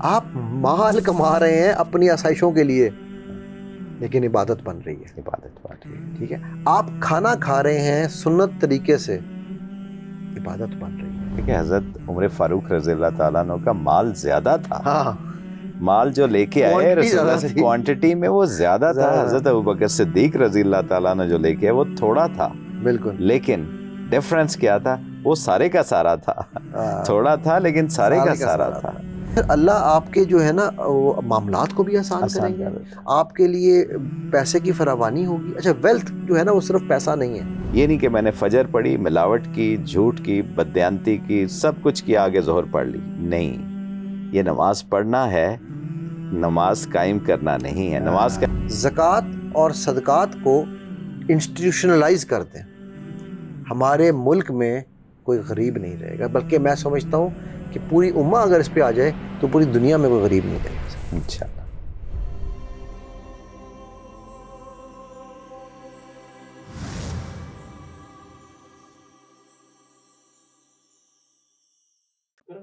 آپ مال کما رہے ہیں اپنی آسائشوں کے لیے لیکن عبادت بن رہی ہے. عبادت بن رہی ہے. ٹھیک ہے, آپ کھانا کھا رہے ہیں سنت طریقے سے, عبادت بن رہی ہے. کہ حضرت عمر فاروق رضی اللہ تعالیٰ عنہ کا مال زیادہ تھا. ہاں, مال جو لے کے آئے رسول اللہ سے کوانٹٹی میں وہ زیادہ تھا. حضرت ابوبکر صدیق رضی اللہ تعالیٰ عنہ جو لے کے آئے وہ تھوڑا تھا. بالکل. لیکن ڈیفرنس کیا تھا, وہ سارے کا سارا تھا. تھوڑا تھا لیکن سارے کا سارا تھا. اللہ آپ کے جو ہے نا وہ معاملات کو بھی آسان کریں گے, آپ کے لیے پیسے کی فراوانی ہوگی. اچھا, ویلتھ جو ہے نا وہ صرف پیسہ نہیں ہے. یہ نہیں کہ میں نے فجر پڑھی, ملاوٹ کی, جھوٹ کی, بددیانتی کی, سب کچھ کیا, آگے ظہر پڑھ لی. نہیں, یہ نماز پڑھنا ہے, نماز قائم کرنا نہیں ہے. نماز کا زکوٰۃ اور صدقات کو انسٹیٹیوشنلائز کر دیں, ہمارے ملک میں کوئی غریب نہیں رہے گا, بلکہ میں سمجھتا ہوں کہ پوری امہ اگر اس پہ آ جائے تو پوری دنیا میں کوئی غریب نہیں رہے گا انشاءاللہ.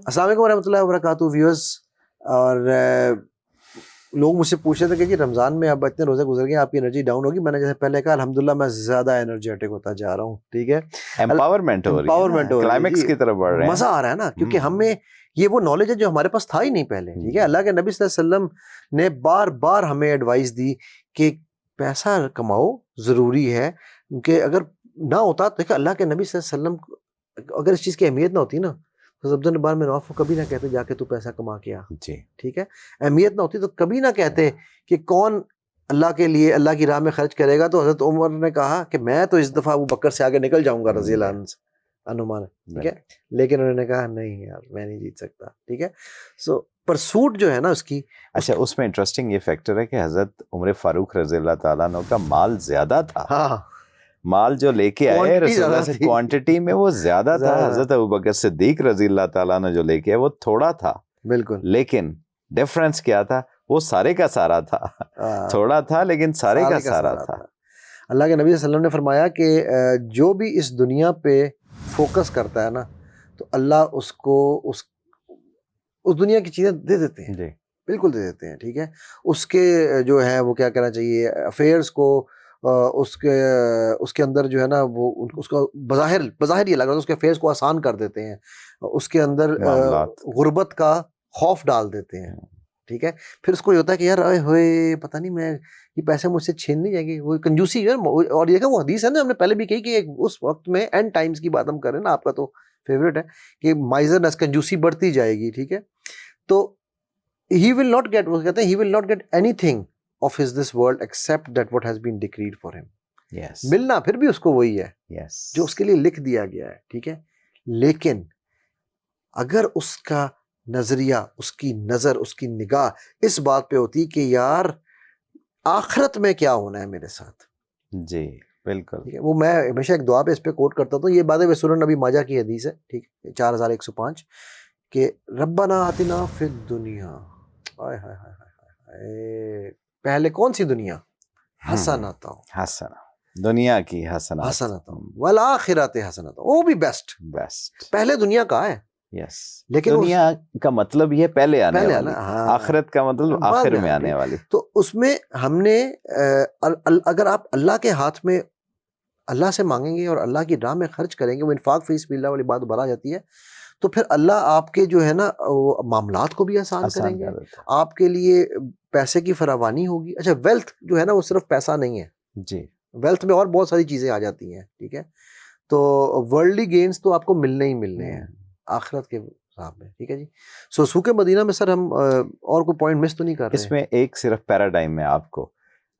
السلام علیکم ورحمۃ اللہ وبرکاتہ ویورز. اور لوگ مجھ سے پوچھ رہے تھے کہ جی رمضان میں اب اتنے روزے گزر گئے, آپ کی انرجی ڈاؤن ہوگی. میں نے جیسے پہلے کہا الحمدللہ میں زیادہ انرجیٹک ہوتا جا رہا ہوں. ٹھیک ہے, امپاورمنٹ ہو رہی ہے, کلائمیکس کی طرف بڑھ رہے ہیں. مزہ آ رہا ہے نا, کیونکہ ہمیں یہ وہ نالج ہے جو ہمارے پاس تھا ہی نہیں پہلے. ٹھیک ہے, اللہ کے نبی صلی اللہ علیہ وسلم نے بار بار ہمیں ایڈوائس دی کہ پیسہ کماؤ, ضروری ہے. کہ اگر نہ ہوتا تو دیکھیں اللہ کے نبی صلی اللہ علیہ وسلم اگر اس چیز کی اہمیت نہ ہوتی نا تو زبدن بار میں نواف کو کبھی نہ کہتے جا کے تو پیسہ کما کے آ. جی, ٹھیک ہے, اہمیت نہ ہوتی تو کبھی نہ کہتے کہ کون اللہ کے لیے اللہ کی راہ میں خرچ کرے گا. تو حضرت عمر نے کہا کہ میں تو اس دفعہ ابو بکر سے آگے نکل جاؤں گا رضی اللہ عنہ انمان. ٹھیک ہے, لیکن انہوں نے کہا نہیں یار میں نہیں جیت سکتا. ٹھیک ہے, سو پرسوٹ جو ہے نا اس کی. اچھا, اس میں انٹرسٹنگ یہ فیکٹر ہے کہ حضرت عمر فاروق رضی اللہ تعالیٰ عنہ کا مال زیادہ تھا. ہاں, مال جو لے کے آئے رسول اللہ سے کوانٹٹی میں وہ زیادہ تھا. حضرت ابوبکر صدیق رضی اللہ تعالیٰ عنہ جو لے کے آئے وہ تھوڑا تھا. بالکل. لیکن ڈیفرنس کیا تھا, وہ سارے کا سارا تھا. تھوڑا تھا لیکن سارے کا سارا تھا. اللہ کے نبی صلی اللہ علیہ وسلم نے فرمایا کہ جو بھی اس دنیا پہ فوکس کرتا ہے نا تو اللہ اس کو اس دنیا کی چیزیں دے دیتے ہیں. جی, بالکل دے دیتے ہیں. ٹھیک ہے, اس کے جو ہے وہ کیا کہنا چاہیے افیئرس کو, اس کے اندر جو ہے نا وہ اس کا بظاہر یہ لگ رہا ہے اس کے افیئرس کو آسان کر دیتے ہیں, اس کے اندر غربت کا خوف ڈال دیتے ہیں. ٹھیک ہے, پھر اس کو یہ ہوتا ہے کہ یار اے ہوئے پتہ نہیں میں یہ پیسے مجھ سے چھین نہیں جائیں گے, وہ کنجوسی ہے. اور یہ کہ وہ حدیث ہے نا, ہم نے پہلے بھی کہی کہ اس وقت میں اینڈ ٹائمز کی بات ہم کر رہے ہیں نا, آپ کا تو فیوریٹ ہے کہ مائزرنس کنجوسی بڑھتی جائے گی. ٹھیک ہے, تو he will not get, وہ کہتے ہیں he will not get anything of this world except that what has been decreed for him. yes, ملنا پھر بھی اس کو وہی ہے yes, جو اس کے لیے لکھ دیا گیا ہے. ٹھیک ہے, لیکن اگر اس کا نظریہ, اس کی نظر, اس کی نگاہ اس بات پہ ہوتی کہ یار آخرت میں کیا ہونا ہے میرے ساتھ. جی بالکل. وہ میں ہمیشہ ایک دعا پہ اس پہ کوٹ کرتا ہوں, یہ باتیں سنن نبی ماجہ کی حدیث ہے. ٹھیک, 4105 کہ ربنا آتنا فی الدنیا, پہلے کون سی دنیا, حسنۃ, دنیا کی حسنۃ والآخرۃ حسنۃ, وہ بھی بیسٹ. پہلے دنیا کا ہے. یس, لیکن دنیا کا مطلب یہ پہلے آنے والی, آخرت کا مطلب آخر میں آنے والی. تو اس میں ہم نے اگر آپ اللہ کے ہاتھ میں اللہ سے مانگیں گے اور اللہ کی راہ میں خرچ کریں گے, وہ انفاق فی سبیل اللہ والی بات بڑھا جاتی ہے, تو پھر اللہ آپ کے جو ہے نا معاملات کو بھی آسان کریں گے, آپ کے لیے پیسے کی فراوانی ہوگی. اچھا, ویلتھ جو ہے نا وہ صرف پیسہ نہیں ہے. جی, ویلتھ میں اور بہت ساری چیزیں آ جاتی ہیں. ٹھیک ہے, تو ورلڈلی گینز تو آپ کو ملنے ہی ملنے ہیں آخرت کے حساب میں. ٹھیک ہے جی, سو سوکھ مدینہ میں سر ہم اور کوئی پوائنٹ مس تو نہیں کر رہے اس میں ایک صرف پیراڈائم میں آپ کو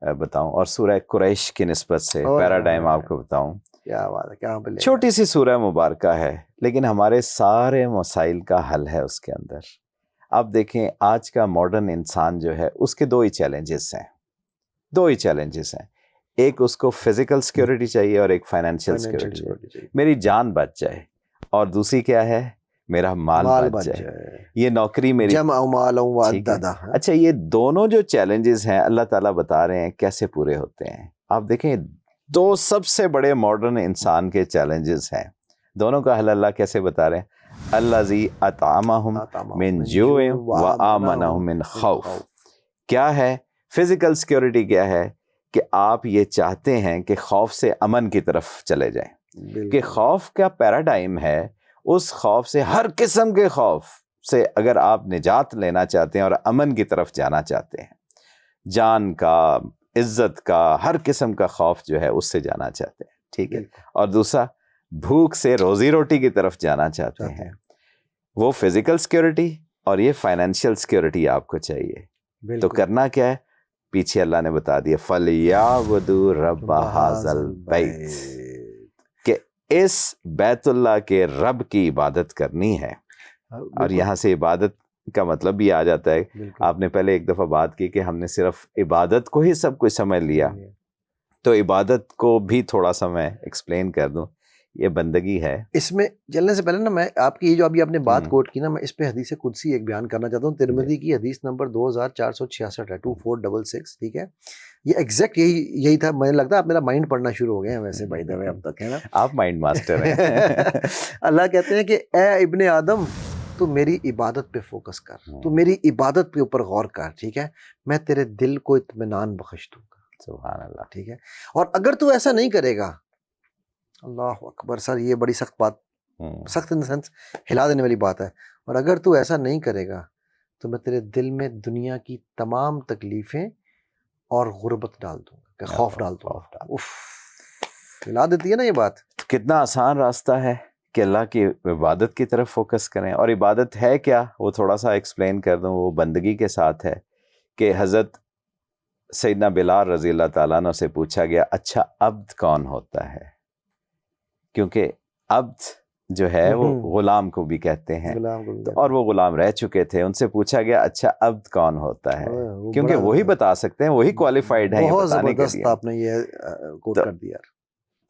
بتاؤں, اور سورہ قریش کی نسبت سے پیراڈائم آپ کو بتاؤں. کیا بات ہے, کیا بولے, چھوٹی سی سورہ مبارکہ ہے لیکن ہمارے سارے مسائل کا حل ہے اس کے اندر. آپ دیکھیں آج کا ماڈرن انسان جو ہے اس کے دو ہی چیلنجز ہیں. ایک اس کو فزیکل سیکیورٹی چاہیے اور ایک فائنینشیل سیکیورٹی, میری جان بچ جائے, اور دوسری کیا ہے, میرا مال بچ جائے, یہ نوکری میری. اچھا, یہ دونوں جو چیلنجز ہیں اللہ تعالیٰ بتا رہے ہیں کیسے پورے ہوتے ہیں. آپ دیکھیں دو سب سے بڑے ماڈرن انسان کے چیلنجز ہیں, دونوں کا حل اللہ کیسے بتا رہے ہیں. الذی اطعمہم من جوع وآمنہم من خوف. کیا ہے فزیکل سیکیورٹی؟ کیا ہے کہ آپ یہ چاہتے ہیں کہ خوف سے امن کی طرف چلے جائیں، کہ خوف کا پیراڈائم ہے، اس خوف سے، ہر قسم کے خوف سے اگر آپ نجات لینا چاہتے ہیں اور امن کی طرف جانا چاہتے ہیں، جان کا، عزت کا، ہر قسم کا خوف جو ہے اس سے جانا چاہتے ہیں، ٹھیک ہے. اور دوسرا بھوک سے روزی روٹی کی طرف جانا چاہتے ہیں، وہ فزیکل سیکیورٹی، اور یہ فائنینشیل سیکیورٹی آپ کو چاہیے. تو کرنا کیا ہے؟ پیچھے اللہ نے بتا دیا فَلْيَعْبُدُوا رَبَّ هَذَا الْبَيْتِ، کہ اس بیت اللہ کے رب کی عبادت کرنی ہے. اور یہاں سے عبادت کا مطلب بھی آ جاتا ہے. آپ نے پہلے ایک دفعہ بات کی کہ ہم نے صرف عبادت کو ہی سب کچھ سمجھ لیا، تو عبادت کو بھی تھوڑا سا میں ایکسپلین کر دوں. یہ بندگی ہے. اس میں چلنے سے پہلے نا میں آپ کی یہ جو ابھی آپ نے بات کوٹ کی نا، میں اس پہ حدیث قدسی ایک بیان کرنا چاہتا ہوں. ترمذی کی حدیث نمبر 2466 ہے، 2466، ٹھیک ہے. یہ ایگزیکٹ یہی تھا. مجھے لگتا ہے آپ میرا مائنڈ پڑھنا شروع ہو گئے ہیں ویسے بائی دا وے اب تک، ہے نا. آپ مائنڈ ماسٹر ہیں. اللہ کہتے ہیں کہ اے ابن آدم، تو میری عبادت پہ فوکس کر، تو میری عبادت پہ اوپر غور کر، ٹھیک ہے. میں تیرے دل کو اطمینان بخش دوں گا. سبحان اللہ. ٹھیک ہے. اور اگر تو ایسا نہیں کرے گا، اللہ اکبر سر، یہ بڑی سخت بات، سخت ان سینس ہلا دینے والی بات ہے. اور اگر تو ایسا نہیں کرے گا تو میں تیرے دل میں دنیا کی تمام تکلیفیں اور غربت ڈال دوں گا، کہ خوف ڈال دوں گا. اف، ہلا دیتی ہے نا یہ بات. کتنا آسان راستہ ہے کہ اللہ کی عبادت کی طرف فوکس کریں. اور عبادت ہے کیا، وہ تھوڑا سا ایکسپلین کر دوں. وہ بندگی کے ساتھ ہے کہ حضرت سیدنا بلال رضی اللہ تعالیٰ عنہ سے پوچھا گیا، اچھا عبد کون ہوتا ہے؟ کیونکہ عبد جو ہے وہ غلام کو بھی کہتے ہیں، اور وہ غلام رہ چکے تھے. ان سے پوچھا گیا اچھا عبد کون ہوتا ہے، کیونکہ وہی بتا سکتے ہیں، وہی کوالیفائڈ ہے یہ بتانے کے لیے. آپ نے یہ کوٹ کر دیا.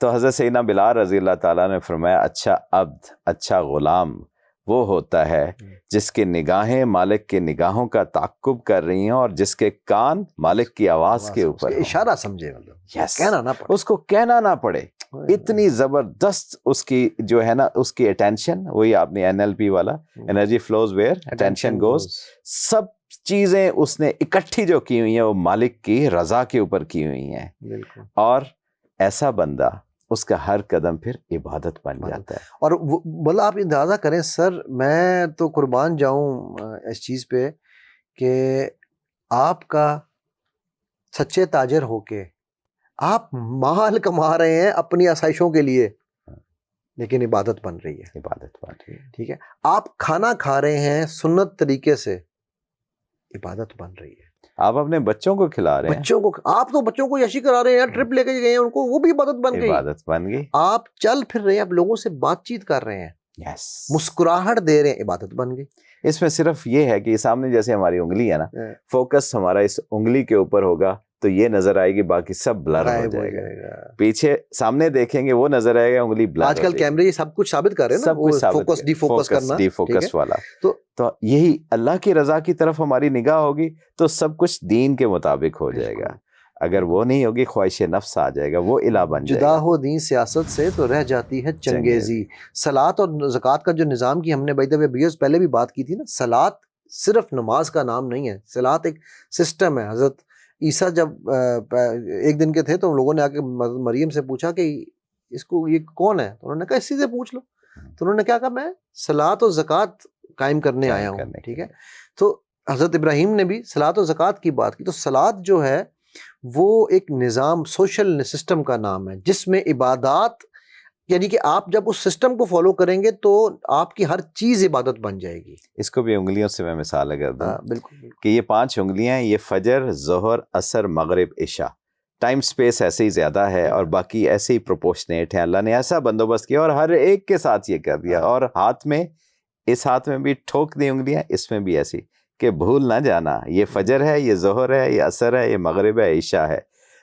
تو حضرت سیدنا بلال رضی اللہ تعالیٰ نے فرمایا، اچھا عبد، اچھا غلام وہ ہوتا ہے جس کی نگاہیں مالک کی نگاہوں کا تعقب کر رہی ہیں، اور جس کے کان مالک کی آواز کے اوپر ہوں. اشارہ سمجھے، مطلب کہنا نہ پڑے، اس کو کہنا نہ پڑے. اتنی زبردست اس کی جو ہے نا، اس کی اٹینشن، وہی آپ نے NLP والا، energy flows where attention goes. سب چیزیں اس نے اکٹھی جو کی ہوئی ہیں وہ مالک کی رضا کے اوپر کی ہوئی ہیں. اور ایسا بندہ، اس کا ہر قدم پھر عبادت بن جاتا ہے. اور بلا آپ اندازہ کریں سر، میں تو قربان جاؤں اس چیز پہ کہ آپ کا سچے تاجر ہو کے آپ مال کما رہے ہیں اپنی آسائشوں کے لیے، لیکن عبادت بن رہی ہے. عبادت بن رہی ہے، ٹھیک ہے. آپ کھانا کھا رہے ہیں سنت طریقے سے، عبادت بن رہی ہے. آپ اپنے بچوں کو کھلا رہے ہیں، بچوں کو، آپ تو بچوں کو یشی کرا رہے ہیں، ٹرپ لے کے گئے ہیں ان کو، وہ بھی عبادت بن گئی. عبادت بن گئی. آپ چل پھر رہے ہیں، آپ لوگوں سے بات چیت کر رہے ہیں، مسکراہٹ دے رہے ہیں، عبادت بن گئی. اس میں صرف یہ ہے کہ سامنے جیسے ہماری انگلی ہے نا، فوکس ہمارا اس انگلی کے اوپر ہوگا تو یہ نظر آئے گی، باقی سب بلر ہو جائے گا. پیچھے سامنے دیکھیں گے وہ نظر آئے گا، انگلی بلر. آج کل کیمرے یہ سب کچھ ثابت کر رہے ہیں نا، فوکس ڈی فوکس کرنا، ڈی فوکس والا. تو یہی اللہ کی رضا کی طرف ہماری نگاہ ہوگی تو سب کچھ دین کے مطابق ہو جائے گا. اگر وہ نہیں ہوگی، خواہش نفس آ جائے گا، وہ الہ بن جائے گا. جدا ہو دین سیاست سے تو رہ جاتی ہے چنگیزی. صلاۃ اور زکوٰۃ کا جو نظام کی ہم نے پہلے بھی بات کی تھی نا، صلاۃ صرف نماز کا نام نہیں ہے، صلاۃ ایک سسٹم ہے. حضرت عیسیٰ جب ایک دن کے تھے تو لوگوں نے آ کے مریم سے پوچھا کہ اس کو یہ کون ہے، تو انہوں نے کہا اسی سے پوچھ لو. تو انہوں نے کیا کہا، میں صلاۃ اور زکوٰۃ قائم کرنے آیا ہوں. ٹھیک ہے. تو حضرت ابراہیم نے بھی صلاۃ و زکوٰۃ کی بات کی. تو صلاۃ جو ہے وہ ایک نظام، سوشل سسٹم کا نام ہے، جس میں عبادات، یعنی کہ آپ جب اس سسٹم کو فالو کریں گے تو آپ کی ہر چیز عبادت بن جائے گی. اس کو بھی انگلیوں سے میں مثال اگر دوں، بالکل، کہ یہ 5 انگلیاں، یہ فجر، ظہر، عصر، مغرب، عشاء. ٹائم سپیس ایسے ہی زیادہ ہے اور باقی ایسے ہی پروپورشنیٹ ہیں. اللہ نے ایسا بندوبست کیا اور ہر ایک کے ساتھ یہ کر دیا. اور ہاتھ میں، اس ہاتھ میں بھی ٹھوک دی انگلیاں، اس میں بھی ایسی، کہ بھول نہ جانا یہ فجر ہے، یہ ظہر ہے، یہ عصر ہے، یہ مغرب ہے، عشاء ہے.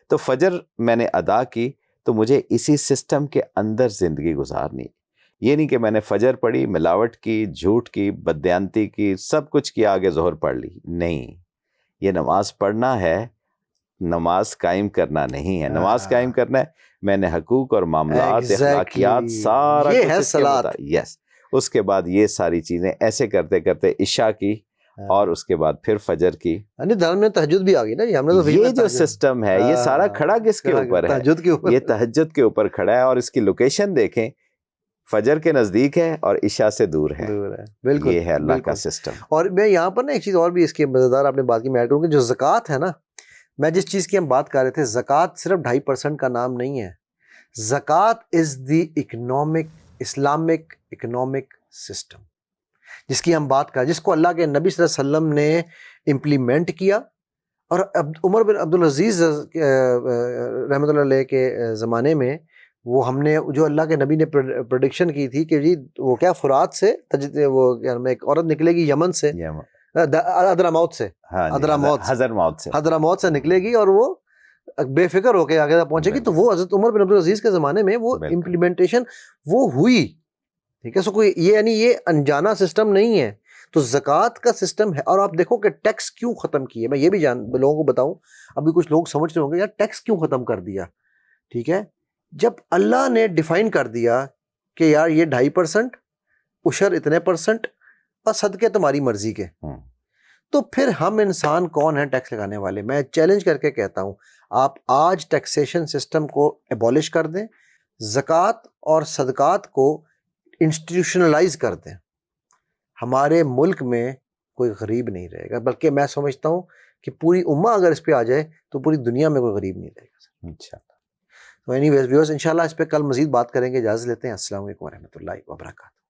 تو فجر میں نے ادا کی تو مجھے اسی سسٹم کے اندر زندگی گزارنی. یہ نہیں کہ میں نے فجر پڑھی، ملاوٹ کی، جھوٹ کی، بددیانتی کی، سب کچھ کیا، آگے ظہر پڑھ لی. نہیں، یہ نماز پڑھنا ہے، نماز قائم کرنا نہیں ہے. نماز قائم کرنا ہے، میں نے حقوق اور معاملات، اخلاقیات، سارا یہ کچھ ہے اس کے صلاۃ. یس. اس کے بعد یہ ساری چیزیں ایسے کرتے کرتے عشاء کی اور اس کے بعد پھر فجر کی. یعنی دھرم میں تہجد بھی آ گئی نا جی, ہم نے تو یہ جو سسٹم ہے یہ سارا کھڑا کس کے اوپر ہے؟ تہجد کے اوپر. یہ تہجد کے اوپر کھڑا ہے, اور اس کی لوکیشن دیکھیں, فجر کے نزدیک ہے اور عشاء سے دور ہے. بالکل, یہ ہے اللہ کا سسٹم. اور میں یہاں پر نا ایک چیز اور بھی اس کی مزیدار آپ نے بات کی میں ایڈ کروں کہ جو زکوٰۃ ہے نا, میں جس چیز کی ہم بات کر رہے تھے, زکوٰۃ صرف 2.5% کا نام نہیں ہے. زکوٰۃ از دی اسلامک اکنامک سسٹم جس کی ہم بات کر, جس کو اللہ کے نبی صلی اللہ علیہ وسلم نے امپلیمنٹ کیا. اور عمر بن عبدالعزیز رحمۃ اللہ علیہ کے زمانے میں وہ ہم نے جو اللہ کے نبی نے پریڈکشن کی تھی کہ جی وہ کیا فرات سے وہ ایک عورت نکلے گی یمن سے, حضرموت سے, حضرموت سے نکلے گی اور وہ بے فکر ہو کے آگے پہنچے گی. تو وہ حضرت عمر بن عبدالعزیز کے زمانے میں وہ امپلیمنٹیشن وہ ہوئی. ٹھیک ہے, سو کوئی یہ یعنی یہ انجانا سسٹم نہیں ہے. تو زکوٰۃ کا سسٹم ہے. اور آپ دیکھو کہ ٹیکس کیوں ختم کیے, میں یہ بھی لوگوں کو بتاؤں, ابھی کچھ لوگ سمجھ رہے ہوں گے یار ٹیکس کیوں ختم کر دیا. ٹھیک ہے, جب اللہ نے ڈیفائن کر دیا کہ یار یہ 2.5%, عشر اتنے %, اور صدقے تمہاری مرضی کے, تو پھر ہم انسان کون ہیں ٹیکس لگانے والے؟ میں چیلنج کر کے کہتا ہوں آپ آج ٹیکسیشن سسٹم کو ایبولش کر دیں, زکوٰۃ اور صدقات کو انسٹیٹیوشنلائز کر دیں, ہمارے ملک میں کوئی غریب نہیں رہے گا. بلکہ میں سمجھتا ہوں کہ پوری امہ اگر اس پہ آ جائے تو پوری دنیا میں کوئی غریب نہیں رہے گا. انشاءاللہ. تو اینی ویز ویورز انشاءاللہ اس پہ کل مزید بات کریں گے. اجازت لیتے ہیں. السلام علیکم ورحمۃ اللہ وبرکاتہ.